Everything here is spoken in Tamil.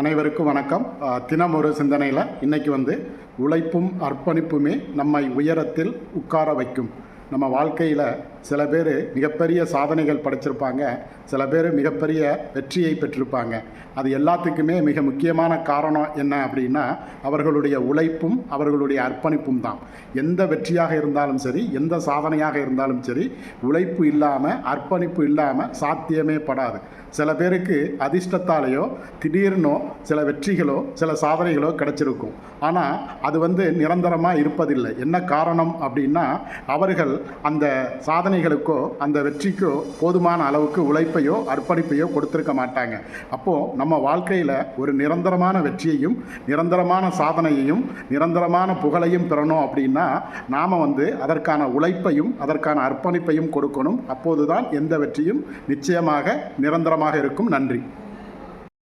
அனைவருக்கும் வணக்கம். தினம் ஒரு சிந்தனையில் இன்றைக்கி உழைப்பும் அர்ப்பணிப்புமே நம்மை உயரத்தில் உட்கார வைக்கும். நம்ம வாழ்க்கையில் சில பேர் மிகப்பெரிய சாதனைகள் படைச்சிருப்பாங்க, சில பேர் மிகப்பெரிய வெற்றியை பெற்றிருப்பாங்க. அது எல்லாத்துக்குமே மிக முக்கியமான காரணம் என்ன அப்படின்னா அவர்களுடைய உழைப்பும் அவர்களுடைய அர்ப்பணிப்பும் தான். எந்த வெற்றியாக இருந்தாலும் சரி, எந்த சாதனையாக இருந்தாலும் சரி, உழைப்பு இல்லாமல் அர்ப்பணிப்பு இல்லாமல் சாத்தியமே படாது. சில பேருக்கு அதிர்ஷ்டத்தாலேயோ திடீர்னோ சில வெற்றிகளோ சில சாதனைகளோ கிடைச்சிருக்கும். ஆனால் அது நிரந்தரமாக இருப்பதில்லை. என்ன காரணம் அப்படின்னா அவர்கள் அந்த சாதனைகளுக்கோ அந்த வெற்றிக்கோ போதுமான அளவுக்கு உழைப்பையோ அர்ப்பணிப்பையோ கொடுத்துருக்க மாட்டாங்க. அப்போது நம்ம வாழ்க்கையில் ஒரு நிரந்தரமான வெற்றியையும் நிரந்தரமான சாதனையையும் நிரந்தரமான புகழையும் பெறணும் அப்படின்னா நாம் அதற்கான உழைப்பையும் அதற்கான அர்ப்பணிப்பையும் கொடுக்கணும். அப்போது தான் எந்த வெற்றியும் நிச்சயமாக நிரந்தரமாக இருக்கும். நன்றி.